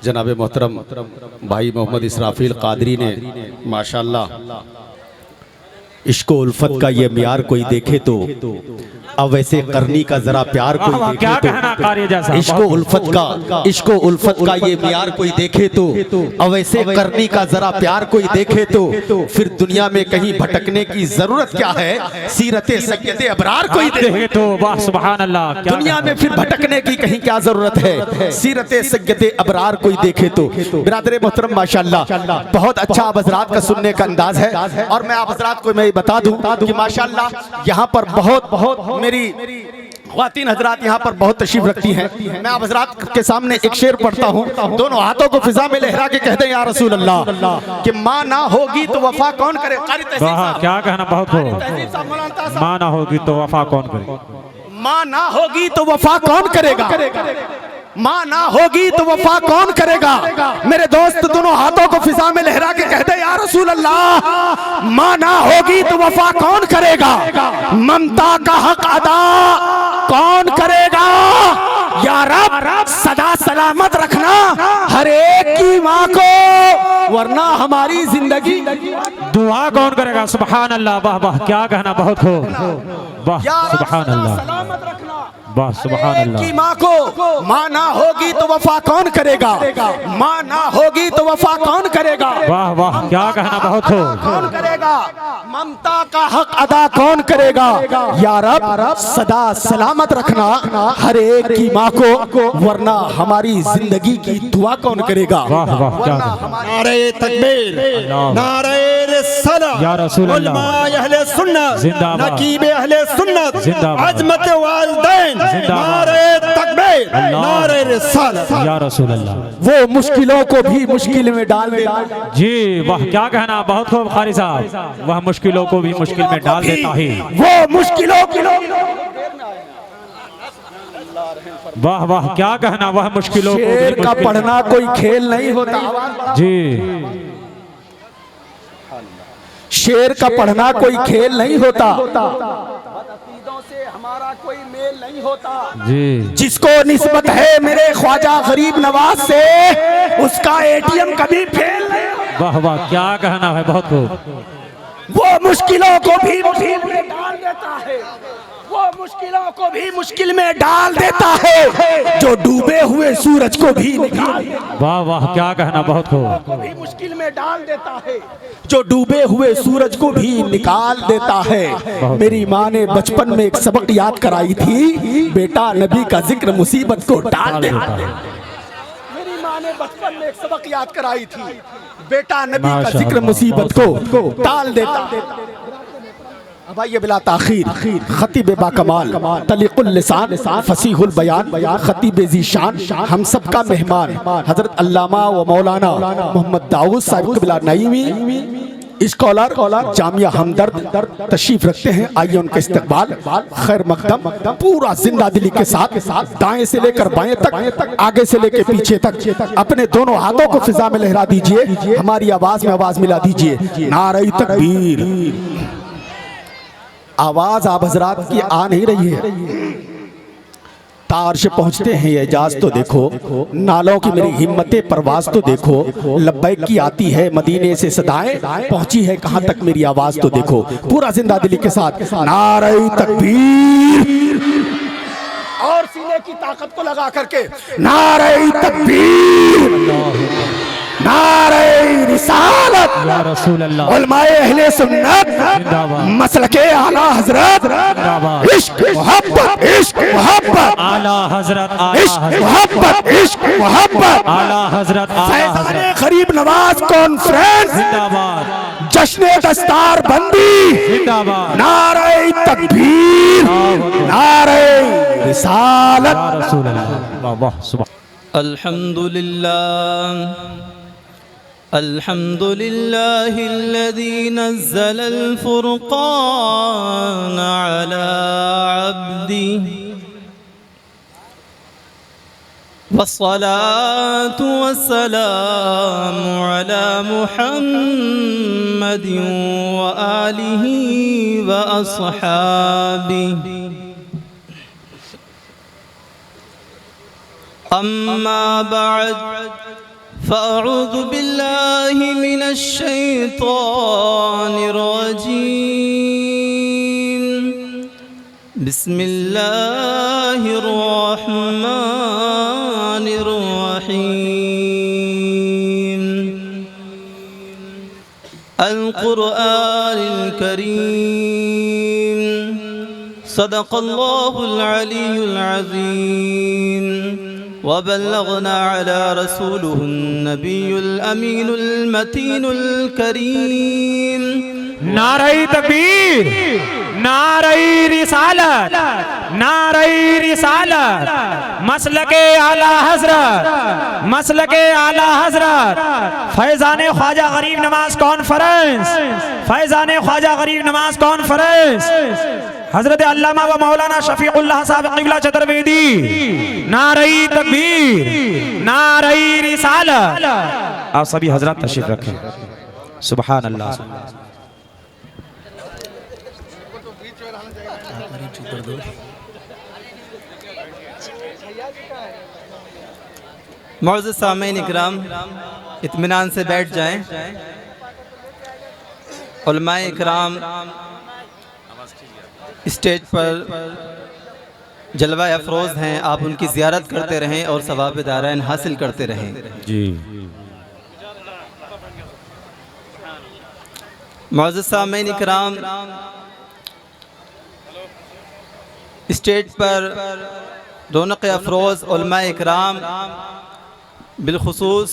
جناب محترم بھائی محمد اسرافیل قادری نے ماشاءاللہ عشق و الفت کا یہ معیار کوئی دیکھے تو اب ویسے کرنی کا ذرا پیار کوئی دیکھے تو عشق و الفت کا یہ معیار کوئی دیکھے تو اب ویسے کرنی کا ذرا پیار کوئی دیکھے تو پھر دنیا میں کہیں بھٹکنے کی ضرورت کیا ہے، سیرت سید ابرار کوئی دیکھے تو سبحان اللہ، دنیا میں پھر بھٹکنے کی کہیں کیا ضرورت ہے، سیرت سید ابرار کوئی دیکھے تو۔ برادر محترم ماشاءاللہ بہت اچھا آپ حضرات کا سننے کا انداز ہے، اور میں آپ حضرات کو میں بتا دوں کہ ماشاءاللہ یہاں پر بہت میری خواتین حضرات یہاں پر بہت تشریف رکھتی ہیں۔ میں آپ حضرات کے سامنے ایک شعر پڑھتا ہوں، دونوں ہاتھوں کو فضا میں لہرا کے کہہ دیں یا رسول اللہ کہ ماں نہ ہوگی تو وفا کون کرے۔ قاری تہذیب صاحب کیا کہنا بہت ہو، ماں نہ ہوگی تو وفا کون کرے، ماں نہ ہوگی تو وفا کون کرے گا، ماں نہ ہوگی تو وفا کون کرے گا۔ میرے دوست دونوں ہاتھوں کو فضا میں لہرا کے کہہ دے یا رسول اللہ ماں نہ ہوگی تو وفا کون کرے گا، ممتا کا حق ادا کون کرے گا، یا رب صدا سلامت رکھنا ہر ایک کی ماں کو، ورنہ ہماری زندگی دعا کون کرے گا۔ سبحان اللہ، واہ واہ، کیا کہنا بہت ہو، واہ سبحان اللہ، سلامت رکھنا واہ سبحان اللہ کی ماں کو، ماں نہ ہوگی تو وفا کون کرے گا، ماں نہ ہوگی تو وفا کون کرے گا، واہ واہ، کیا کہنا بہت ہو، کون کرے گا، ممتا کا حق ادا کون کرے گا، یا رب صدا سلامت رکھنا ہر ایک کی ماں کو، ورنہ ہماری زندگی کی دعا کون کرے گا۔ واہ واہ، کیا کہنا، نعرہ تکبیر، نعرہ رسالہ، یا رسول اللہ، علماء اہل سنت، زندہ باد، نقیب اہل سنت، زندہ باد، عظمت والدین، زندہ باد، نعرہ تکبیر، نعرہ رسالہ، یا رسول اللہ، وہ مشکلوں کو بھی مشکل میں ڈال دیتا ہے، جی واہ، کیا کہنا بہت خوب قاری صاحب، وہ مشکلوں کو بھی مشکل میں ڈال دیتا ہے، وہ مشکلوں کی واہ واہ، کیا کہنا، وہ مشکلوں کو شعر بھی کا مشکل، پڑھنا کوئی کھیل نہیں ہوتا، جی شعر کا پڑھنا کوئی کھیل نہیں ہوتا، ہمارا کوئی میل نہیں ہوتا، جی جس کو نسبت ہے میرے خواجہ غریب نواز سے اس کا اے ٹی ایم کبھی فیل نہیں ہوتا، واہ واہ، کیا کہنا ہے بہت خوب، وہ مشکلوں کو بھی مشکل میں ڈال دیتا ہے، وہ مشکلوں کو بھی مشکل میں ڈال دیتا ہے، جو ڈوبے ہوئے سورج کو بھی نکال دیتا ہے، واہ واہ، کیا کہنا بہت خوب، کو بھی مشکل میں ڈال دیتا ہے، جو ڈوبے ہوئے سورج کو بھی نکال دیتا ہے۔ میری ماں نے بچپن میں ایک سبق یاد کرائی تھی، بیٹا نبی کا ذکر مصیبت کو ڈال دیتا ہے۔ میری ماں نے بچپن میں ایک سبق یاد کرائی تھی، بیٹا نبی کا ذکر مصیبت کو ڈال دیتا ہے۔ اب آئیے بلا تاخیر خطیب با کمال، طلیق اللسان، فصیح البیان، خطیب ذی شان، ہم سب کا مہمان حضرت علامہ و مولانا محمد داؤد صاحب قبلہ نعیمی اسکالر جامعہ ہمدرد تشریف رکھتے ہیں۔ آئیے ان کا استقبال خیر مقدم پورا زندہ دلی کے ساتھ، دائیں سے لے کر بائیں تک، آگے سے لے کے پیچھے تک، اپنے دونوں ہاتھوں کو فضا میں لہرا دیجئے، ہماری آواز میں آواز ملا دیجئے، نعرہ تکبیر۔ آواز آپ حضرات کی آ نہیں رہی ہے، تارش پہنچتے ہیں یہ اعجاز تو دیکھو، نالوں کی میری ہمت پرواز تو دیکھو، لبیک کی آتی ہے مدینے سے صدائیں، پہنچی ہے کہاں تک میری آواز تو دیکھو، پورا زندہ دلی کے ساتھ نعرہ تکبیر، اور سینے کی طاقت کو لگا کر کے نعرہ تکبیر، نعرہ رسالت، یا رسول اللہ، علماء اہل سنت، زندہ باد، مسلک اعلیٰ حضرت، زندہ باد، عشق محبت، عشق محبت، اعلیٰ حضرت، اعلیٰ عشق حضرت، محبت، عشق محبت، اعلیٰ حضرت، اعلیٰ فیضان حضرت، غریب نواز کانفرنس، زندہ باد، جشن دستار بندی، زندہ باد، نعرہ تکبیر، نعرہ رسالت، یا رسول اللہ، واہ واہ سبحان، الحمد لله الذي نزل الفرقان على عبده والصلاة والسلام على محمد وآله وأصحابه أما بعد فأعوذ بالله من الشيطان الرجيم بسم الله الرحمن الرحيم القرآن الكريم صدق الله العلي العظيم وبلغنا على رسوله النبي الأمين المتين الكريم نعرہ تکبیر، نعرہ رسالت، نعرہ رسالت، مسلک اعلیٰ حضرت، مسلک اعلیٰ حضرت، فیضان خواجہ غریب نواز کانفرنس، فیضان خواجہ غریب نواز کانفرنس، حضرت علامہ و مولانا شفیق اللہ صاحب قبلہ چترویدی، نعرہ تکبیر، نعرہ رسالت۔ آپ سبھی حضرات تشریف رکھیں۔ سبحان اللہ۔ معزز سامعین اکرام، اطمینان سے بیٹھ جائیں۔ علماء اکرام اسٹیج پر جلوہ افروز ہیں، آپ ان کی زیارت کرتے رہیں اور ثواب دارین حاصل کرتے رہیں۔ جی معزز سامعین اکرام، اسٹیج پر رونق افروز علماء اکرام، بالخصوص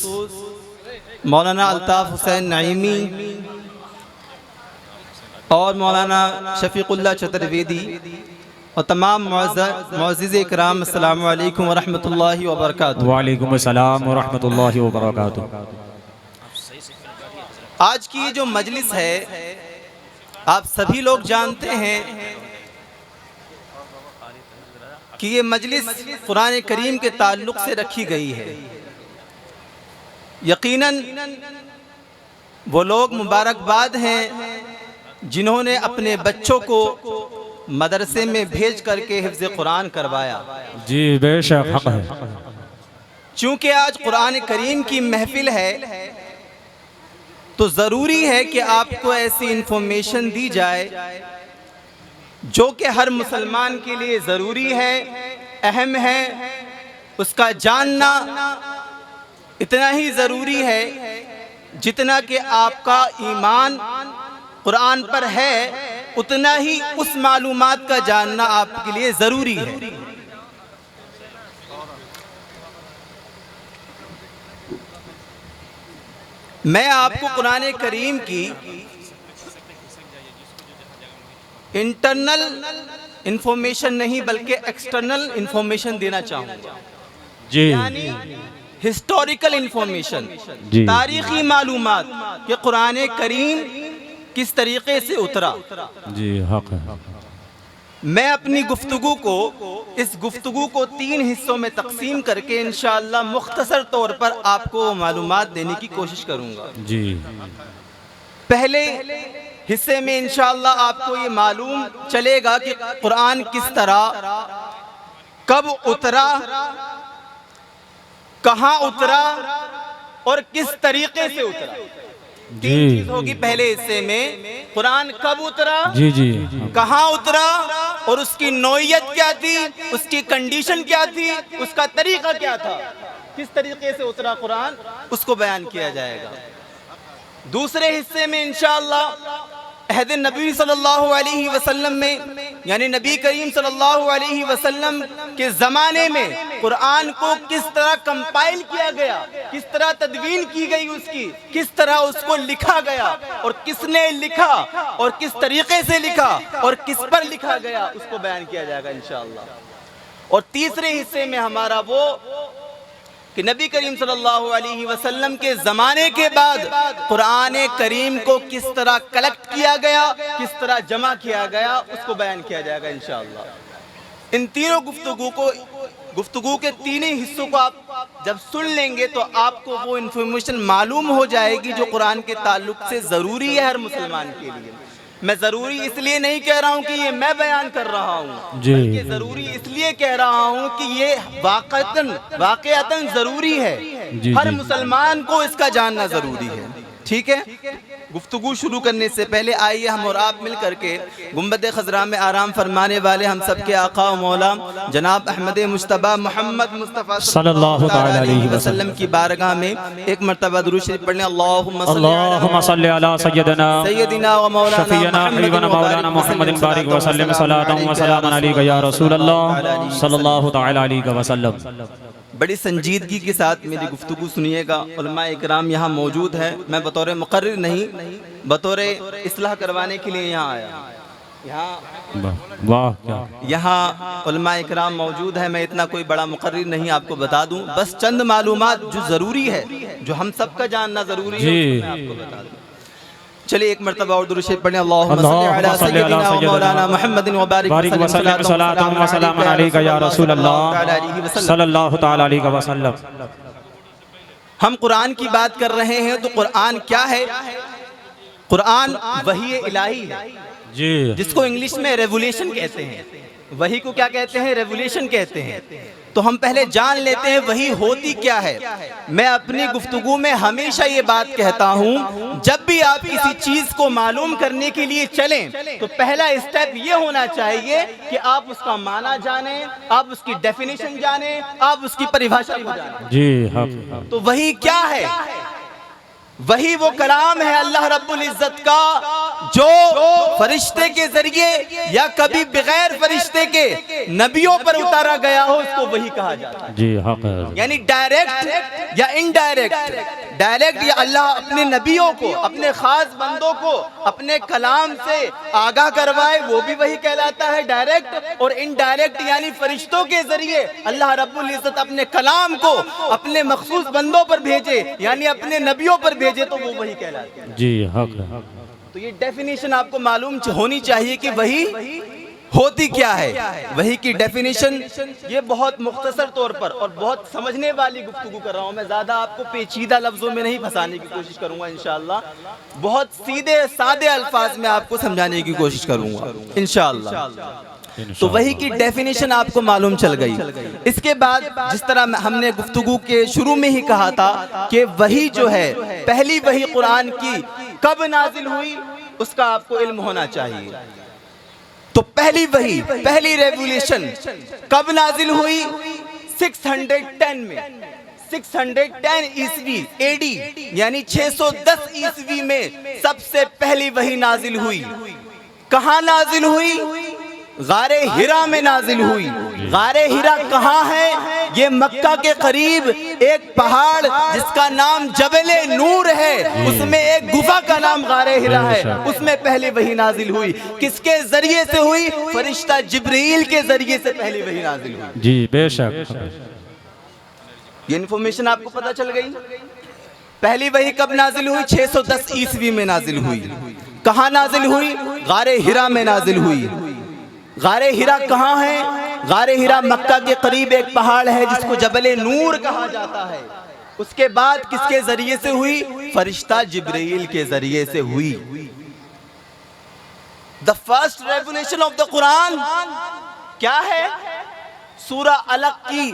مولانا الطاف حسین نعیمی اور مولانا شفیق اللہ چترویدی اور تمام معزز اکرام، السلام علیکم ورحمۃ اللہ وبرکاتہ۔ وعلیکم السلام ورحمۃ اللہ وبرکاتہ۔ آج کی یہ جو مجلس ہے، آپ سبھی لوگ جانتے ہیں کہ یہ مجلس قرآن کریم کے تعلق سے رکھی گئی ہے۔ یقیناً وہ لوگ مبارکباد ہیں جنہوں نے اپنے بچوں کو مدرسے میں بھیج کر کے حفظ قرآن کروایا۔ جی بے شک حق ہے۔ چونکہ آج قرآن کریم کی محفل ہے تو ضروری ہے کہ آپ کو ایسی انفارمیشن دی جائے جو کہ ہر مسلمان کے لیے ضروری ہے، اہم ہے۔ اس کا جاننا اتنا ہی ضروری ہے جتنا کہ آپ کا ایمان قرآن پر ہے، اتنا ہی اس معلومات کا جاننا آپ کے لیے ضروری ہے۔ میں آپ کو قرآن کریم کی انٹرنل انفارمیشن نہیں بلکہ ایکسٹرنل انفارمیشن دینا چاہوں گا، جی یعنی ہسٹوریکل انفارمیشن، جی تاریخی معلومات کہ قرآن کریم کس طریقے سے اترا۔ جی حق ہے۔ میں اپنی گفتگو کو 3 حصوں میں تقسیم کر کے انشاءاللہ مختصر طور پر آپ کو معلومات دینے کی کوشش کروں گا۔ جی پہلے حصے میں انشاءاللہ آپ کو یہ معلوم چلے گا کہ قرآن کس طرح، کب اترا، کہاں اترا اور کس طریقے سے اترا۔ 3 چیز ہوگی پہلے حصے میں، قرآن کب اترا، جی جی کہاں اترا اور اس کی نوعیت کیا تھی، اس کی کنڈیشن کیا تھی، اس کا طریقہ کیا تھا، کس طریقے سے اترا قرآن، اس کو بیان کیا جائے گا۔ دوسرے حصے میں انشاءاللہ عہد نبی صلی اللہ علیہ وسلم میں، یعنی نبی کریم صلی اللہ علیہ وسلم کے زمانے میں قرآن کو کس طرح کمپائل کیا گیا، کس طرح تدوین کی گئی، اس کی کس طرح اس کو لکھا گیا اور کس نے لکھا اور کس طریقے سے لکھا اور کس پر لکھا گیا، اس کو بیان کیا جائے گا انشاءاللہ۔ اور تیسرے حصے میں ہمارا وہ کہ نبی کریم صلی اللہ علیہ وسلم کے زمانے کے بعد قرآن کریم کو کس طرح کلیکٹ کیا گیا، کس طرح جمع کیا گیا، اس کو بیان کیا جائے گا انشاءاللہ۔ ان تینوں گفتگو کے تینوں حصوں کو آپ جب سن لیں گے تو آپ کو وہ انفارمیشن معلوم ہو جائے گی جو قرآن کے تعلق سے ضروری ہے ہر مسلمان کے لیے۔ میں ضروری اس لیے نہیں کہہ رہا ہوں کہ یہ میں بیان کر رہا ہوں، بلکہ ضروری اس لیے کہہ رہا ہوں کہ یہ واقعتاً ضروری ہے جی ہر جی مسلمان کو اس کا جاننا ضروری ہے. ٹھیک ہے, گفتگو شروع کرنے سے پہلے آئیے ہم اور آپ مل کر کے گنبد خضرا میں آرام فرمانے والے ہم سب کے آقا و مولا جناب احمد مجتبی محمد مصطفیٰ صلی اللہ تعالی علیہ وسلم کی بارگاہ میں ایک مرتبہ درود شریف پڑھنے. اللہم صلی علی سیدنا و مولانا شفیعنا حبیبنا مولانا محمد بارک وسلم صلاة و سلام علیکہ یا رسول اللہ صلی اللہ تعالی علیہ وسلم. بڑی سنجیدگی کے ساتھ میری گفتگو سنیے گا. علماء اکرام یہاں موجود ہیں, میں بطور مقرر نہیں بطور اصلاح کروانے کے لیے یہاں آیا. واہ کیا یہاں علماء اکرام موجود ہیں, میں اتنا کوئی بڑا مقرر نہیں آپ کو بتا دوں, بس چند معلومات جو ضروری ہے, جو ہم سب کا جاننا ضروری ہے جی. میں آپ کو بتا دوں. چلیے ایک مرتبہ اور درود شریف پڑھیں. اللہم صلی علی سیدنا و مولانا محمد و بارک وسلم صلاة و سلام علیکہ یا رسول اللہ صلی اللہ تعالی علیہ وسلم. ہم قرآن کی بات کر رہے ہیں تو قرآن کیا ہے؟ قرآن وحی الہی ہے جی جس کو انگلش میں ریولیشن کہتے ہیں. وحی کو کیا کہتے ہیں؟ ریولیشن کہتے ہیں. تو ہم پہلے جان لیتے ہیں وحی ہوتی کیا ہے. میں اپنی گفتگو میں ہمیشہ یہ بات کہتا ہوں, جب بھی آپ کسی چیز کو معلوم کرنے کے لیے چلیں تو پہلا اسٹیپ یہ ہونا چاہیے کہ آپ اس کا معنی جانیں, آپ اس کی ڈیفینیشن جانیں, آپ اس کی پریبھاشا کو جانیں. جی تو وحی کیا ہے؟ وہی وہ کلام ہے اللہ رب العزت کا جو فرشتے کے ذریعے یا کبھی بغیر فرشتے کے نبیوں پر اتارا گیا ہو, اس کو وحی کہا جاتا ہے. جی حق ہے. یعنی ڈائریکٹ یا انڈائریکٹ. ڈائریکٹ یا اللہ اپنے نبیوں کو, اپنے خاص بندوں کو اپنے کلام سے آگاہ کروائے, وہ بھی وحی کہلاتا ہے ڈائریکٹ. اور انڈائریکٹ یعنی فرشتوں کے ذریعے اللہ رب العزت اپنے کلام کو اپنے مخصوص بندوں پر بھیجے, یعنی اپنے نبیوں پر بھیجے, تو وہ وحی کہلاتا ہے. جی حق ہے. تو یہ ڈیفینیشن آپ کو معلوم ہونی چاہیے کہ وحی ہوتی کیا ہے. وحی کی ڈیفینیشن یہ بہت مختصر طور پر اور بہت سمجھنے والی گفتگو کر رہا ہوں, میں زیادہ آپ کو پیچیدہ لفظوں میں نہیں پھنسانے کی کوشش کروں گا انشاءاللہ. بہت سیدھے سادے الفاظ میں آپ کو سمجھانے کی کوشش کروں گا انشاءاللہ. تو وحی کی ڈیفینیشن آپ کو معلوم چل گئی. اس کے بعد جس طرح ہم نے گفتگو کے شروع میں ہی کہا تھا کہ وحی جو ہے, پہلی وحی قرآن کی کب نازل ہوئی اس کا آپ کو علم ہونا چاہیے. تو پہلی وحی, پہلی ریولیشن کب نازل ہوئی؟ 610 میں. 610 عیسوی AD یعنی 610 عیسوی میں سب سے پہلی وحی نازل ہوئی. کہاں نازل ہوئی؟ غار ہرا میں نازل ہوئی. غار ہرا کہاں ہے؟ یہ مکہ کے قریب ایک پہاڑ جس کا نام جبل نور ہے, اس میں ایک گفا کا نام غار ہرا ہے, اس میں پہلی وحی نازل ہوئی. کس کے ذریعے سے ہوئی؟ فرشتہ جبرائیل کے ذریعے سے پہلی وحی نازل ہوئی. جی بے شک. یہ انفارمیشن آپ کو پتہ چل گئی. پہلی وحی کب نازل ہوئی؟ 610 عیسوی میں نازل ہوئی. کہاں نازل ہوئی؟ غار ہرا میں نازل ہوئی. غار ہرا کہاں ہے؟ غار ہرا مکہ کے قریب ایک پہاڑ ہے جس کو جبل نور کہا جاتا ہے. اس کے بعد کس کے ذریعے سے ہوئی؟ فرشتہ جبرائیل کے ذریعے سے ہوئی. The first revelation of the Quran کیا ہے؟ سورہ علق کی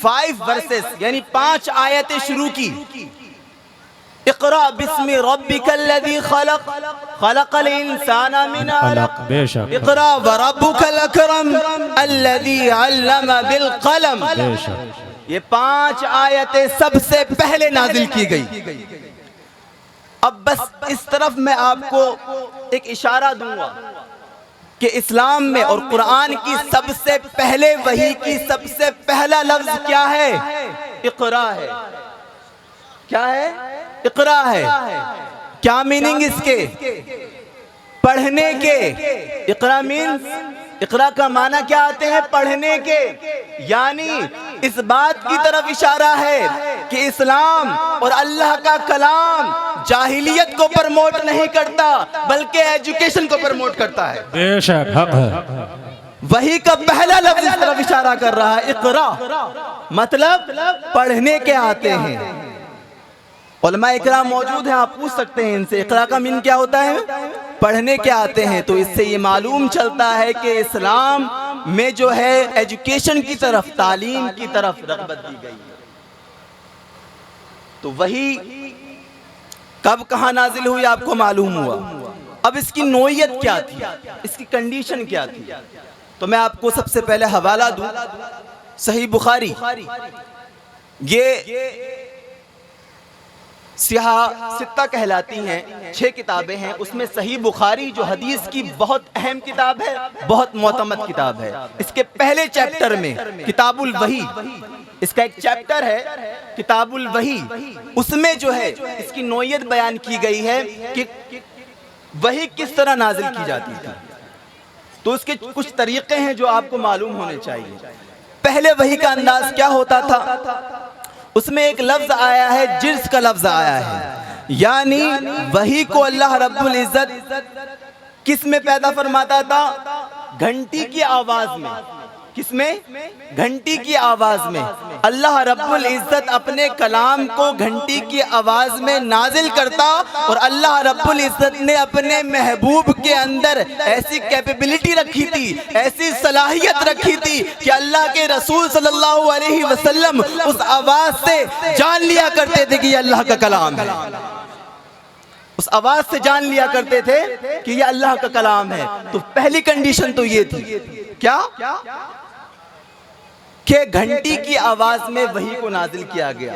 5 verses یعنی 5 آیتیں شروع کی. اقرأ بسم ربک الذی خلق خلق الانسان من علق اقرأ وربک الاکرم الذی علم بالقلم. یہ 5 آیتیں سب سے پہلے نازل کی گئی. اب بس اس طرف میں آپ کو ایک اشارہ دوں گا کہ اسلام میں اور قرآن کی سب سے پہلے وحی کی سب سے پہلا لفظ کیا ہے؟ اقرا ہے. کیا ہے؟ اقرا ہے. کیا میننگ اس کے؟ پڑھنے کے. اقرا مینز, اقرا کا معنی کیا آتے ہیں؟ پڑھنے کے. یعنی اس بات کی طرف اشارہ ہے کہ اسلام اور اللہ کا کلام جاہلیت کو پرموٹ نہیں کرتا بلکہ ایجوکیشن کو پرموٹ کرتا ہے. بے شک حق ہے. وحی کا پہلا لفظ اس طرف اشارہ کر رہا ہے. اقرا مطلب پڑھنے کے آتے ہیں. علماء اکرام موجود ہیں, آپ پوچھ سکتے ہیں ان سے اقرا کا مین کیا ہوتا ہے؟ پڑھنے کے آتے ہیں. تو اس سے یہ معلوم چلتا ہے کہ اسلام میں جو ہے ایجوکیشن کی طرف, تعلیم کی طرف رغبت دی گئی. تو وہی کب کہاں نازل ہوئی آپ کو معلوم ہوا. اب اس کی نوعیت کیا تھی, اس کی کنڈیشن کیا تھی, تو میں آپ کو سب سے پہلے حوالہ دوں. صحیح بخاری یہ سیاہ ستہ کہلاتی ہیں, 6 کتابیں ہیں. اس میں صحیح بخاری جو حدیث کی بہت اہم کتاب ہے, بہت معتمد کتاب ہے. اس کے پہلے چیپٹر میں کتاب الوحی, اس کا ایک چیپٹر ہے کتاب الوحی, اس میں جو ہے اس کی نوعیت بیان کی گئی ہے کہ وحی کس طرح نازل کی جاتی تھی. تو اس کے کچھ طریقے ہیں جو آپ کو معلوم ہونے چاہیے. پہلے وحی کا انداز کیا ہوتا تھا, اس میں ایک لفظ آیا ہے, جرس کا لفظ آیا ہے, یعنی وحی کو اللہ رب العزت کس میں پیدا فرماتا تھا, گھنٹی کی آواز میں. کس میں؟ گھنٹی کی آواز میں. اللہ رب العزت اپنے کلام کو گھنٹی کی آواز میں نازل کرتا, اور اللہ رب العزت نے اپنے محبوب کے اندر ایسی کیپیبلٹی رکھی تھی, ایسی صلاحیت رکھی تھی کہ اللہ کے رسول صلی اللہ علیہ وسلم اس آواز سے جان لیا کرتے تھے کہ یہ اللہ کا کلام ہے. اس آواز سے جان لیا کرتے تھے کہ یہ اللہ کا کلام ہے. تو پہلی کنڈیشن تو یہ تھی, کیا کہ گھنٹی کی آواز میں وحی کو نازل کیا گیا.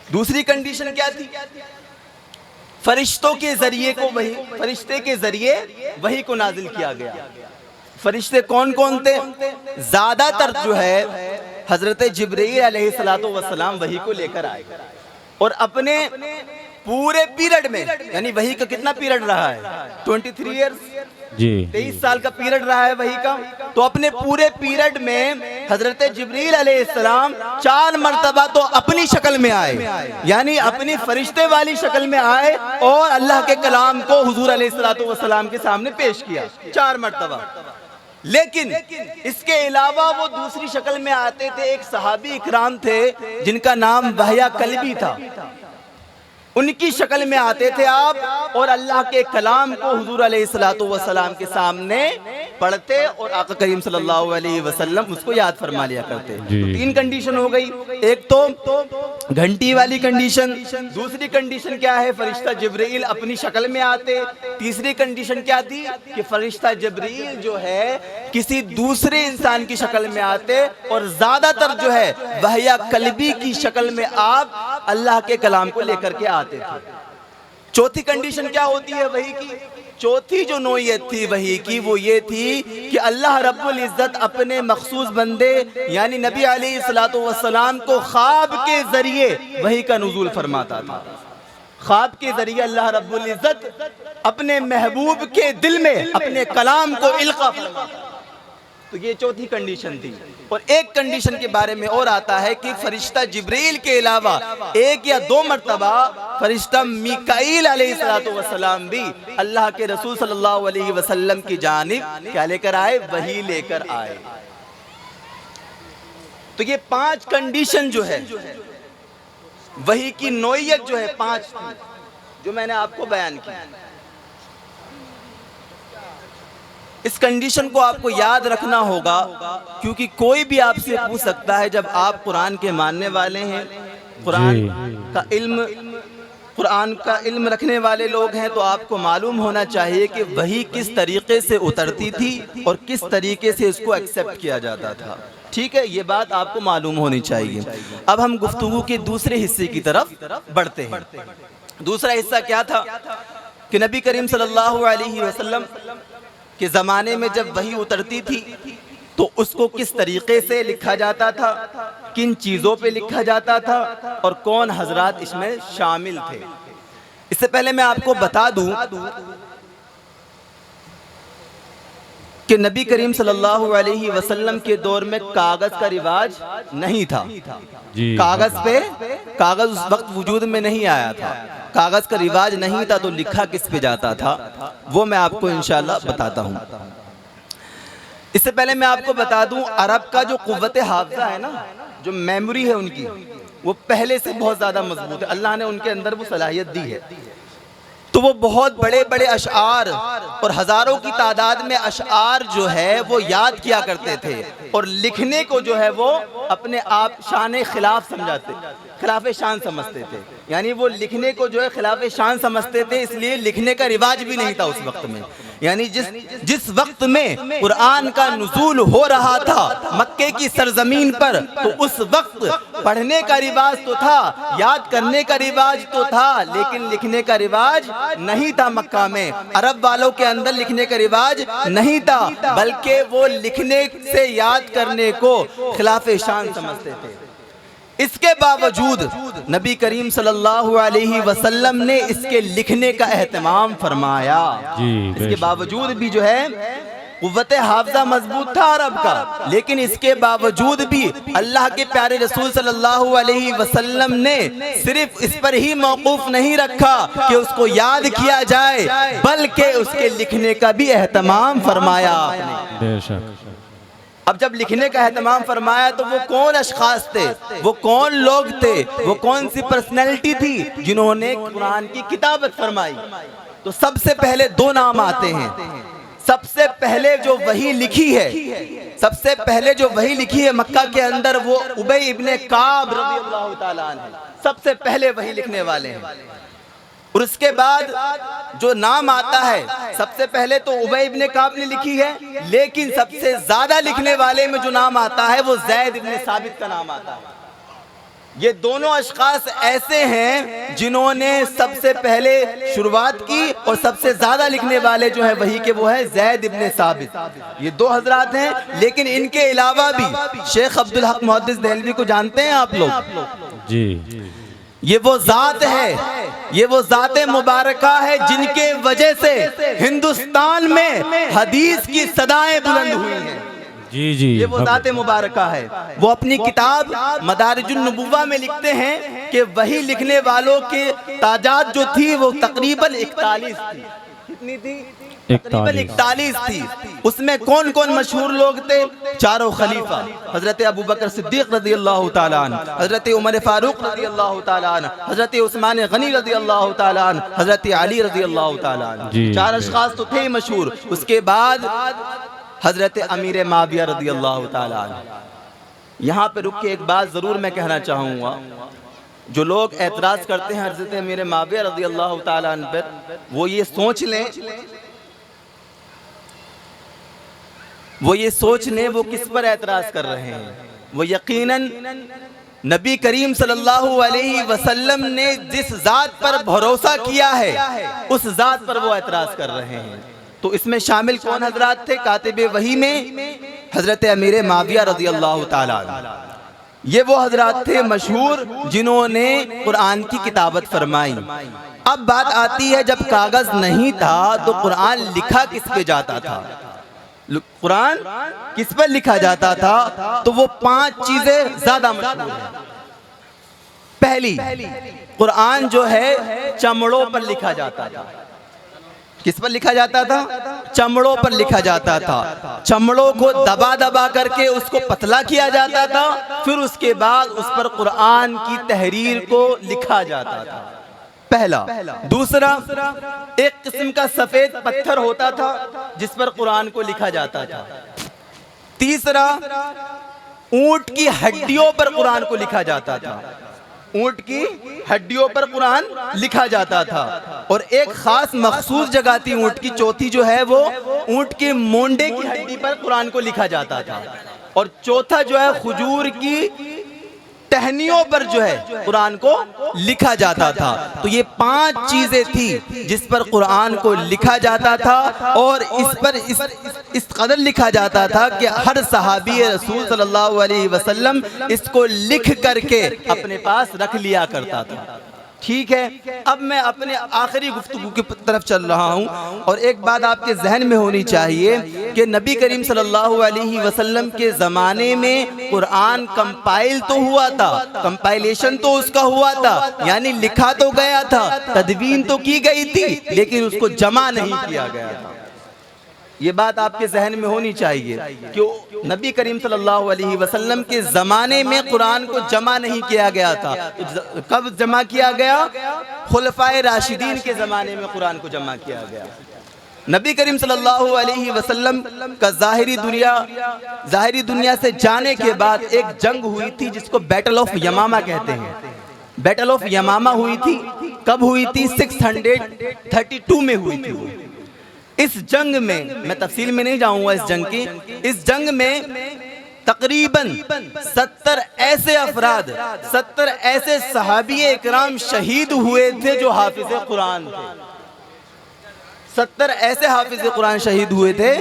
دوسری کنڈیشن کیا تھی, فرشتوں کے ذریعے کو وحی, فرشتے کے ذریعے وحی کو نازل کیا گیا. فرشتے کون کون تھے؟ زیادہ تر جو ہے حضرت جبرائیل علیہ السلام وحی کو لے کر آئے, اور اپنے پورے پیریڈ میں, یعنی وحی کا کتنا پیریڈ رہا ہے, 23 ایئرز, 23 سال کا پیریڈ رہا ہے وحی کا. تو اپنے پورے پیریڈ میں حضرت جبرائیل علیہ السلام 4 مرتبہ تو اپنی شکل میں آئے, یعنی اپنی فرشتے والی شکل میں آئے, اور اللہ کے کلام کو حضور علیہ السلام کے سامنے پیش کیا 4 مرتبہ. لیکن اس کے علاوہ وہ دوسری شکل میں آتے تھے. ایک صحابی اکرام تھے جن کا نام وحیہ کلبی تھا, ان کی شکل میں آتے تھے آپ, اور اللہ کے کلام کو حضور علیہ السلام کے سامنے پڑھتے, اور آقا کریم صلی اللہ علیہ وسلم اس کو یاد فرما لیا کرتے. تو 3 کنڈیشن ہو گئی. ایک تو گھنٹی والی کنڈیشن, دوسری کنڈیشن کیا ہے, فرشتہ جبرائیل اپنی شکل میں آتے. تیسری کنڈیشن کیا تھی کہ فرشتہ جبرائیل جو ہے کسی دوسرے انسان کی شکل میں آتے, اور زیادہ تر جو ہے وحیہ کلبی کی شکل میں آپ اللہ کے کلام کو لے کر کے آتے تھے. چوتھی کنڈیشن کیا ہوتی ہے وحی کی, چوتھی جو نوعیت تھی وحی کی وہ یہ تھی کہ اللہ رب العزت اپنے مخصوص بندے یعنی نبی علیہ السلام کو خواب کے ذریعے وحی کا نزول فرماتا تھا. خواب کے ذریعے اللہ رب العزت اپنے محبوب کے دل میں اپنے کلام کو القا فرماتا. تو یہ چوتھی کنڈیشن تھی. اور ایک کنڈیشن کے بارے میں اور آتا ہے کہ فرشتہ جبرائیل کے علاوہ 1 یا 2 مرتبہ فرشتہ میکائیل علیہ السلام بھی اللہ کے رسول صلی اللہ علیہ وسلم کی جانب کیا لے کر آئے, وحی لے کر آئے. تو یہ 5 کنڈیشن جو ہے وحی کی نوعیت جو ہے 5 جو میں نے آپ کو بیان کی. اس کنڈیشن کو آپ کو یاد رکھنا ہوگا, کیونکہ کوئی بھی آپ سے پوچھ سکتا ہے, جب آپ قرآن کے ماننے والے ہیں, قرآن کا علم رکھنے والے لوگ ہیں, تو آپ کو معلوم ہونا چاہیے کہ وحی کس طریقے سے اترتی تھی اور کس طریقے سے اس کو ایکسپٹ کیا جاتا تھا. ٹھیک ہے, یہ بات آپ کو معلوم ہونی چاہیے. اب ہم گفتگو کے دوسرے حصے کی طرف بڑھتے ہیں. دوسرا حصہ کیا تھا کہ نبی کریم صلی اللہ علیہ وسلم کہ زمانے میں جب وحی اترتی تھی تو اس کو کس طریقے سے لکھا جاتا تھا, کن چیزوں پہ لکھا جاتا تھا, اور کون حضرات اس میں شامل تھے. اس سے پہلے میں آپ کو بتا دوں کہ نبی کریم صلی اللہ علیہ وسلم کے دور میں کاغذ کا رواج نہیں تھا. کاغذ اس وقت وجود میں نہیں آیا تھا, کاغذ کا رواج نہیں تھا, تو لکھا کس پہ جاتا تھا وہ میں آپ کو انشاءاللہ بتاتا ہوں. اس سے پہلے میں آپ کو بتا دوں عرب کا جو قوت حافظہ ہے نا, جو میموری ہے ان کی, وہ پہلے سے بہت زیادہ مضبوط ہے. اللہ نے ان کے اندر وہ صلاحیت دی ہے. تو وہ بہت بڑے بڑے اشعار اور ہزاروں کی تعداد میں اشعار جو ہے وہ یاد کیا کرتے تھے, اور لکھنے کو جو ہے وہ اپنے آپ شان خلاف سمجھاتے. خلاف شان سمجھتے تھے، یعنی وہ لکھنے کو جو ہے خلاف شان سمجھتے تھے، اس لیے لکھنے کا رواج بھی نہیں تھا اس وقت میں. یعنی جس وقت میں قرآن کا نزول ہو رہا تھا مکے کی سرزمین پر، تو اس وقت پڑھنے کا رواج تو تھا، یاد کرنے کا رواج تو تھا، لیکن لکھنے کا رواج نہیں تھا. مکہ میں عرب والوں کے اندر لکھنے کا رواج نہیں تھا، بلکہ وہ لکھنے سے یاد کرنے کو خلاف شان سمجھتے تھے. اس کے باوجود نبی کریم صلی اللہ علیہ وسلم نے اس کے لکھنے کا اہتمام فرمایا. اس کے باوجود بھی جو ہے قوت حافظہ مضبوط تھا عرب کا، لیکن اس کے باوجود بھی اللہ کے پیارے رسول صلی اللہ علیہ وسلم نے صرف اس پر ہی موقوف نہیں رکھا کہ اس کو یاد کیا جائے، بلکہ اس کے لکھنے کا بھی اہتمام فرمایا آپ نے. بے شک. اب جب لکھنے کا اہتمام فرمایا تو وہ کون اشخاص تھے، وہ کون لوگ تھے، وہ کون سی پرسنالٹی تھی جنہوں نے قرآن کی کتابت فرمائی؟ تو سب سے پہلے دو نام آتے ہیں. سب سے پہلے جو وحی لکھی ہے مکہ کے اندر، وہ ابی ابن کعب رضی اللہ تعالیٰ عنہ سب سے پہلے وحی لکھنے والے ہیں. اور اس کے بعد جو نام آتا ہے، سب سے پہلے تو ابی ابن کعب نے لکھی ہے، لیکن سب سے زیادہ لکھنے والے میں جو نام آتا ہے وہ زید ابن ثابت کا نام آتا ہے. یہ دونوں اشخاص ایسے ہیں جنہوں نے سب سے پہلے شروعات کی، اور سب سے زیادہ لکھنے والے جو ہیں وہی کے وہ ہے زید ابن ثابت. یہ دو حضرات ہیں، لیکن ان کے علاوہ بھی شیخ عبدالحق محدث دہلوی کو جانتے ہیں آپ لوگ؟ جی. یہ وہ ذات مبارکہ ہے جن کے وجہ سے ہندوستان میں حدیث کی صدائیں بلند ہوئی ہیں. جی جی. یہ وہ ذات مبارکہ ہے. وہ اپنی کتاب مدارج النبوہ میں لکھتے ہیں کہ وہی لکھنے والوں کے تعداد جو تھی وہ تقریباً 41 تھی. کتنی تھی؟ تقریباً 41 تھی. اس میں کون کون مشہور لوگ تھے؟ چاروں خلیفہ، حضرت ابوبکر صدیق رضی اللہ تعالیٰ عنہ، حضرت عمر فاروق رضی اللہ تعالیٰ عنہ، حضرت عثمان غنی رضی اللہ تعالیٰ عنہ، حضرت علی رضی اللہ تعالیٰ عنہ. چار اشخاص تو تھے مشہور. اس کے بعد حضرت امیر معاویہ رضی اللہ تعالیٰ عنہ. یہاں پہ رک کے ایک بات ضرور میں کہنا چاہوں گا. جو لوگ اعتراض کرتے ہیں حضرت امیر معاویہ رضی اللہ تعالیٰ عنہ پر، وہ یہ سوچ لیں وہ کس پر اعتراض کر رہے ہیں. وہ یقیناً نبی کریم صلی اللہ علیہ وسلم نے جس ذات پر بھروسہ کیا ہے اس ذات پر وہ اعتراض کر رہے ہیں. تو اس میں شامل کون حضرات تھے کاتب وحی میں؟ حضرت امیر معاویہ رضی اللہ تعالیٰ عنہ. یہ وہ حضرات تھے مشہور جنہوں نے قرآن کی کتابت فرمائی. اب بات آتی ہے جب کاغذ نہیں تھا تو قرآن لکھا کس پہ جاتا تھا؟ قرآن کس پر لکھا جاتا تھا؟ تو وہ 5 چیزیں زیادہ مشہور ہیں. پہلی، قرآن جو ہے چمڑوں پر لکھا جاتا تھا. کس پر لکھا جاتا تھا؟ چمڑوں پر لکھا جاتا تھا. چمڑوں کو دبا دبا کر کے اس کو پتلا کیا جاتا تھا، پھر اس کے بعد اس پر قرآن کی تحریر کو لکھا جاتا تھا. پہلا. دوسرا، ایک قسم کا سفید پتھر ہوتا تھا جس پر قرآن کو لکھا جاتا تھا. تیسرا، اونٹ کی ہڈیوں پر قرآن کو لکھا جاتا تھا. اونٹ کی ہڈیوں پر قرآن لکھا جاتا تھا. اور ایک خاص مخصوص جگہ تھی اونٹ کی، چوتھی جو ہے وہ اونٹ کے مونڈے کی ہڈی پر قرآن کو لکھا جاتا تھا. اور چوتھا جو ہے کھجور کی ٹہنیوں پر جو ہے قرآن کو لکھا جاتا تھا. تو یہ 5 چیزیں تھی جس پر قرآن کو لکھا جاتا تھا، اور اس پر اس قدر لکھا جاتا تھا کہ ہر صحابی رسول صلی اللہ علیہ وسلم اس کو لکھ کر کے اپنے پاس رکھ لیا کرتا تھا. ٹھیک ہے، اب میں اپنے آخری گفتگو کی طرف چل رہا ہوں. اور ایک بات آپ کے ذہن میں ہونی چاہیے کہ نبی کریم صلی اللہ علیہ وسلم کے زمانے میں قرآن کمپائل تو ہوا تھا، کمپائلیشن تو اس کا ہوا تھا، یعنی لکھا تو گیا تھا، تدوین تو کی گئی تھی، لیکن اس کو جمع نہیں کیا گیا تھا. یہ بات آپ کے ذہن میں ہونی چاہیے کہ نبی کریم صلی اللہ علیہ وسلم کے زمانے میں قرآن کو جمع نہیں کیا گیا تھا. کب جمع کیا گیا؟ خلفائے راشدین کے زمانے میں قرآن کو جمع کیا گیا. نبی کریم صلی اللہ علیہ وسلم کا ظاہری دنیا سے جانے کے بعد ایک جنگ ہوئی تھی جس کو بیٹل آف یمامہ کہتے ہیں. بیٹل آف یمامہ ہوئی تھی، کب ہوئی تھی؟ 632 میں ہوئی تھی۔ اس جنگ میں، میں تفصیل میں نہیں جاؤں گا اس جنگ کی، اس جنگ میں تقریباً 70 ایسے افراد، 70 ایسے صحابی اکرام شہید ہوئے تھے جو حافظ قرآن تھے۔ 70 ایسے حافظ قرآن شہید ہوئے تھے،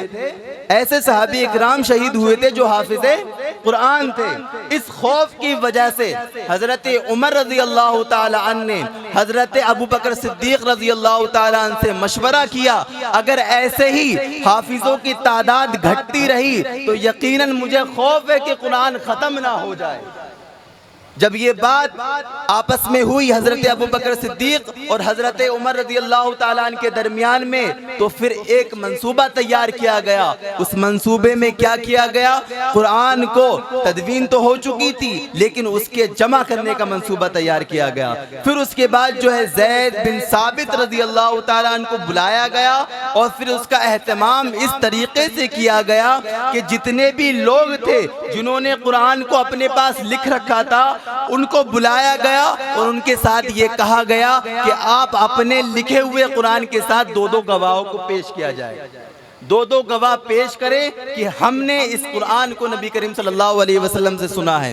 ایسے صحابی اکرام شہید ہوئے تھے جو حافظ قرآن تھے۔ اس خوف کی وجہ سے حضرت عمر رضی اللہ تعالی عنہ نے حضرت ابو بکر صدیق رضی اللہ تعالی عنہ سے مشورہ کیا، اگر ایسے ہی حافظوں کی تعداد گھٹتی رہی تو یقیناً مجھے خوف ہے کہ قرآن ختم نہ ہو جائے۔ جب یہ بات آپس میں ہوئی حضرت ابو بکر صدیق اور حضرت عمر رضی اللہ تعالیٰ عنہ کے درمیان میں، تو پھر ایک منصوبہ تیار کیا گیا۔ اس منصوبے میں کیا کیا گیا؟ قرآن کو تدوین تو ہو چکی تھی لیکن اس کے جمع کرنے کا منصوبہ تیار کیا گیا۔ پھر اس کے بعد جو ہے زید بن ثابت رضی اللہ تعالیٰ عنہ کو بلایا گیا اور پھر اس کا اہتمام اس طریقے سے کیا گیا کہ جتنے بھی لوگ تھے جنہوں نے قرآن کو اپنے پاس لکھ رکھا تھا ان کو بلایا گیا اور ان کے ساتھ یہ کہا گیا کہ آپ اپنے لکھے ہوئے قرآن کے ساتھ 2 گواہوں کو پیش کیا جائے، 2 گواہ پیش کریں کہ ہم نے اس قرآن کو نبی کریم صلی اللہ علیہ وسلم سے سنا ہے۔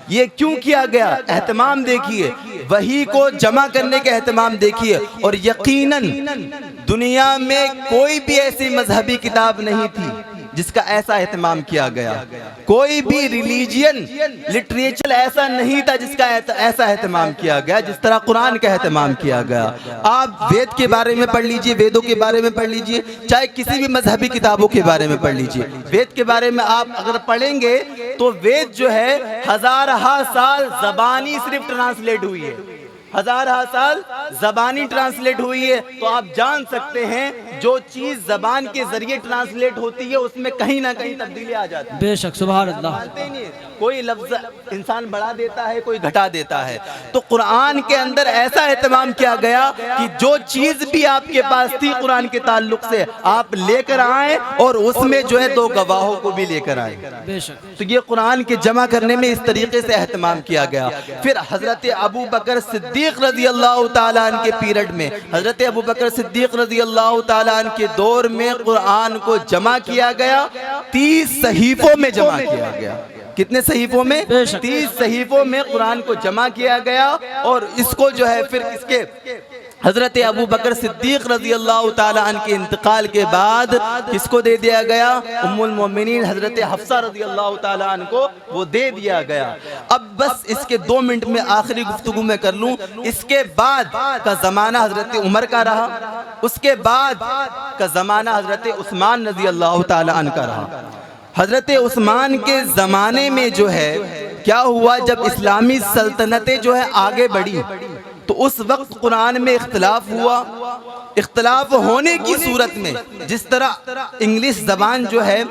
یہ کیوں کیا گیا؟ اہتمام دیکھیے، وحی کو جمع کرنے کا اہتمام دیکھیے، اور یقیناً دنیا میں کوئی بھی ایسی مذہبی کتاب نہیں تھی جس کا ایسا اہتمام کیا گیا، کوئی بھی ریلیجین لٹریچر ایسا نہیں تھا جس کا ایسا اہتمام کیا گیا جس طرح قرآن کا اہتمام کیا گیا۔ آپ وید کے بارے میں پڑھ لیجئے، ویدوں کے بارے میں پڑھ لیجئے، چاہے کسی بھی مذہبی کتابوں کے بارے میں پڑھ لیجئے، وید کے بارے میں آپ اگر پڑھیں گے تو وید جو ہے ہزارہا سال زبانی صرف ٹرانسلیٹ ہوئی ہے، ہزارہا سال زبانی ٹرانسلیٹ ہوئی ہے۔ تو آپ جان سکتے ہیں جو چیز زبان کے ذریعے ٹرانسلیٹ ہوتی ہے اس میں کہیں نہ کہیں تبدیلی آ جاتی ہے۔ بے شک، سبحان اللہ۔ کوئی لفظ انسان بڑھا دیتا ہے، کوئی گھٹا دیتا ہے۔ تو قرآن کے اندر ایسا اہتمام کیا گیا کہ جو چیز بھی آپ کے پاس تھی قرآن کے تعلق سے آپ لے کر آئیں اور اس میں جو ہے 2 گواہوں کو بھی لے کر آئیں۔ بے شک۔ تو یہ قرآن کے جمع کرنے میں اس طریقے سے اہتمام کیا گیا۔ پھر حضرت ابو بکر صدیق رضی اللہ تعالیٰ عنہ کے پیریڈ میں، حضرت ابو بکر صدیق رضی اللہ تعالیٰ عنہ کے دور میں قرآن کو جمع کیا گیا، 30 صحیفوں میں جمع کیا گیا۔ کتنے صحیفوں میں؟ 30 صحیفوں میں قرآن کو جمع کیا گیا، اور اس کو جو ہے پھر اس کے حضرت ابو بکر صدیق رضی اللہ تعالیٰ عنہ کے انتقال کے بعد کس کو دے دیا گیا؟ ام المومنین حضرت حفصہ رضی اللہ تعالیٰ عنہ کو وہ دے دیا گیا۔ اب بس اس کے 2 منٹ میں آخری گفتگو میں کر لوں، اس کے بعد کا زمانہ حضرت عمر کا رہا، اس کے بعد کا زمانہ حضرت عثمان رضی اللہ تعالیٰ عنہ کا رہا۔ حضرت عثمان کے زمانے میں جو ہے کیا ہوا، جب اسلامی سلطنتیں جو ہے آگے بڑھی تو اس وقت قرآن میں اختلاف ہوا۔ اختلاف ہونے کی صورت میں جس طرح انگلش زبان جو ہے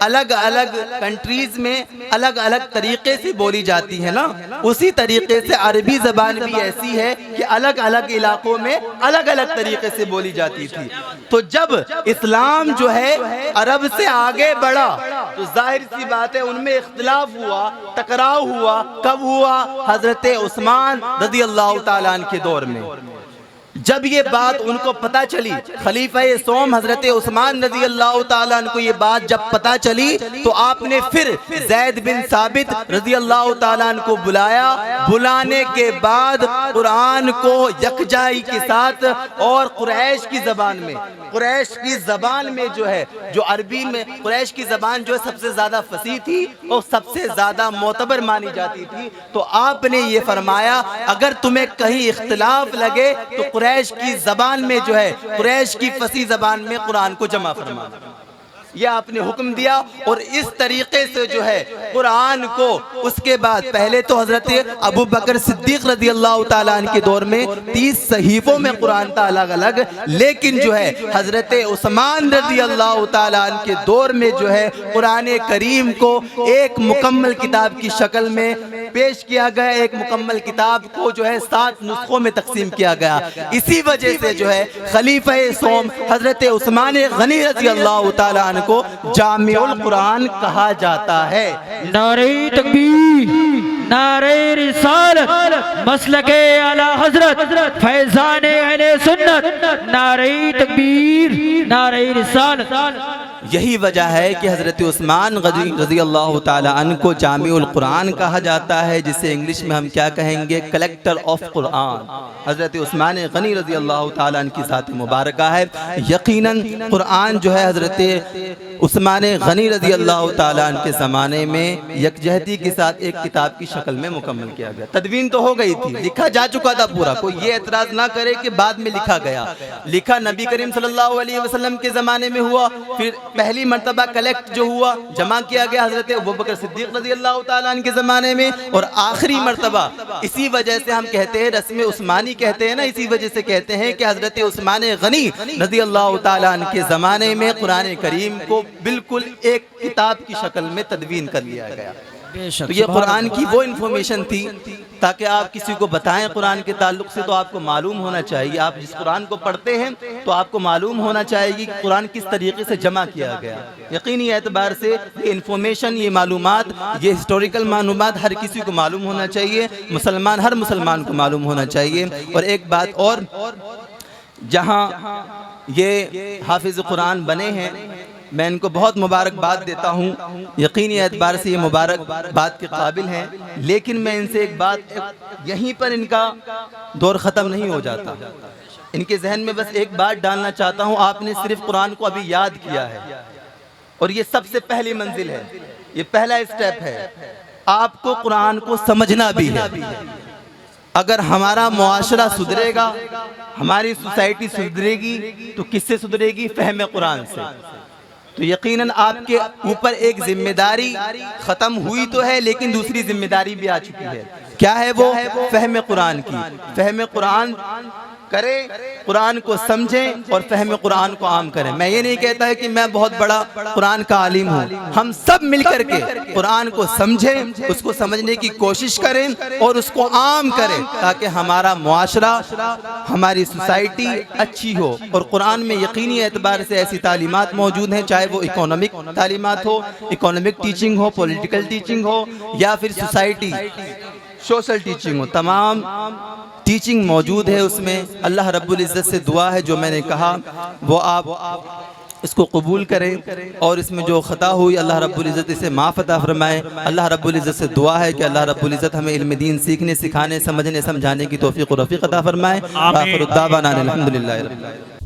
الگ الگ کنٹریز میں الگ الگ طریقے سے بولی جاتی ہے نا، اسی طریقے سے عربی زبان بھی ایسی ہے کہ الگ الگ علاقوں میں الگ الگ طریقے سے بولی جاتی تھی۔ تو جب اسلام جو ہے عرب سے آگے بڑھا تو ظاہر سی بات ہے ان میں اختلاف ہوا، ٹکراؤ ہوا۔ کب ہوا؟ حضرت عثمان رضی اللہ تعالیٰ عنہ کے دور میں۔ جب یہ بات ان کو پتہ چلی، خلیفہ سوم حضرت عثمان رضی اللہ تعالیٰ عنہ کو یہ بات جب پتہ چلی تو آپ نے پھر زید بن ثابت رضی اللہ تعالیٰ عنہ کو بلایا۔ بلانے کے بعد قرآن کو یکجائی کے ساتھ اور قریش کی زبان میں جو ہے، جو عربی میں قریش کی زبان جو ہے سب سے زیادہ فصیح تھی اور سب سے زیادہ معتبر مانی جاتی تھی، تو آپ نے یہ فرمایا اگر تمہیں کہیں اختلاف لگے تو قریش کی زبان میں جو ہے، قریش کی فصیح زبان میں قرآن کو جمع فرما۔ یہ آپ نے حکم دیا، اور اس طریقے سے جو ہے قرآن کو اس کے بعد پہلے تو حضرت ابو بکر صدیق رضی اللہ تعالیٰ عنہ کے دور میں 30 صحیفوں میں قرآن تھا الگ الگ، لیکن جو ہے حضرت عثمان رضی اللہ تعالیٰ عنہ کے دور میں جو ہے قرآن کریم کو ایک مکمل کتاب کی شکل میں پیش کیا گیا، ایک مکمل کتاب کو جو ہے 7 نسخوں میں تقسیم کیا گیا۔ اسی وجہ سے جو ہے خلیفہ سوم حضرت عثمان غنی رضی اللہ تعالیٰ عنہ کو جامع القرآن کہا جاتا ہے۔ نعرہ تکبیر، نعرہ رسالت، مسلک اعلی حضرت فیضان اہل سنت، نعرہ تکبیر، نعرہ رسالت۔ یہی وجہ ہے کہ حضرت عثمان غنی رضی اللہ تعالیٰ عنہ کو جامع القرآن کہا جاتا ہے، جسے انگلش میں ہم کیا کہیں گے؟ کلیکٹر آف قرآن۔ حضرت عثمان غنی رضی اللہ تعالیٰ عنہ کی ذات مبارکہ ہے۔ یقیناً قرآن جو ہے حضرت عثمان غنی رضی اللہ تعالیٰ عنہ کے زمانے میں یکجہتی کے ساتھ ایک کتاب کی شکل میں مکمل کیا گیا۔ تدوین تو ہو گئی تھی، لکھا جا چکا تھا پورا، کوئی یہ اعتراض نہ کرے کہ بعد میں لکھا گیا۔ لکھا نبی کریم صلی اللہ علیہ وسلم کے زمانے میں ہوا، پھر پہلی مرتبہ کلیکٹ جو ہوا جمع کیا گیا حضرت ابوبکر صدیق رضی اللہ تعالیٰ عنہ کے زمانے میں، اور آخری مرتبہ اسی وجہ سے ہم کہتے ہیں رسم عثمانی کہتے ہیں نا، اسی وجہ سے کہتے ہیں کہ حضرت عثمان غنی رضی اللہ تعالیٰ عنہ کے زمانے میں قرآن کریم کو بالکل ایک کتاب کی شکل میں تدوین کر لیا گیا۔ تو یہ قرآن کی وہ انفارمیشن تھی تاکہ آپ کسی کو بتائیں قرآن کے تعلق سے، تو آپ کو معلوم ہونا چاہیے، آپ جس قرآن کو پڑھتے ہیں تو آپ کو معلوم ہونا چاہیے کہ قرآن کس طریقے سے جمع کیا گیا۔ یقینی اعتبار سے یہ انفارمیشن، یہ معلومات، یہ ہسٹوریکل معلومات ہر کسی کو معلوم ہونا چاہیے، ہر مسلمان کو معلوم ہونا چاہیے۔ اور ایک بات اور، جہاں یہ حافظ قرآن بنے ہیں میں ان کو بہت مبارکباد دیتا ہوں، یقینی اعتبار سے یہ مبارکباد کے قابل ہیں، لیکن میں ان سے ایک بات، یہیں پر ان کا دور ختم نہیں ہو جاتا۔ ان کے ذہن میں بس ایک بات ڈالنا چاہتا ہوں، آپ نے صرف قرآن کو ابھی یاد کیا ہے، اور یہ سب سے پہلی منزل ہے، یہ پہلا اسٹیپ ہے۔ آپ کو قرآن کو سمجھنا بھی ہے۔ اگر ہمارا معاشرہ سدھرے گا، ہماری سوسائٹی سدھرے گی، تو کس سے سدھرے گی؟ فہم قرآن سے۔ تو یقیناً آپ کے اوپر ایک ذمہ داری ختم ہوئی تو ہے، لیکن دوسری ذمہ داری بھی آ چکی ہے۔ کیا ہے وہ؟ فہم قرآن کی۔ فہم قرآن کریں، قرآن کو سمجھیں اور فہم قرآن کو عام کریں۔ میں یہ نہیں کہتا ہے کہ میں بہت بڑا قرآن کا عالم ہوں، ہم سب مل کر کے قرآن کو سمجھیں، اس کو سمجھنے کی کوشش کریں اور اس کو عام کریں، تاکہ ہمارا معاشرہ، ہماری سوسائٹی اچھی ہو۔ اور قرآن میں یقینی اعتبار سے ایسی تعلیمات موجود ہیں، چاہے وہ اکانومک تعلیمات ہو، اکانومک ٹیچنگ ہو، پولیٹیکل ٹیچنگ ہو، یا پھر سوسائٹی سوشل ٹیچنگ ہو، تمام ٹیچنگ موجود ہے اس میں۔ اللہ رب العزت سے دعا ہے جو میں نے کہا وہ آپ اس کو قبول کریں، اور اس میں جو خطا ہوئی اللہ رب العزت اسے معاف عطا فرمائے۔ اللہ رب العزت سے دعا ہے کہ اللہ رب العزت ہمیں علم دین سیکھنے، سکھانے، سمجھنے، سمجھانے کی توفیق و رفیق عطا فرمائے۔ آخر الدعوانا الحمدللہ رب العالمین۔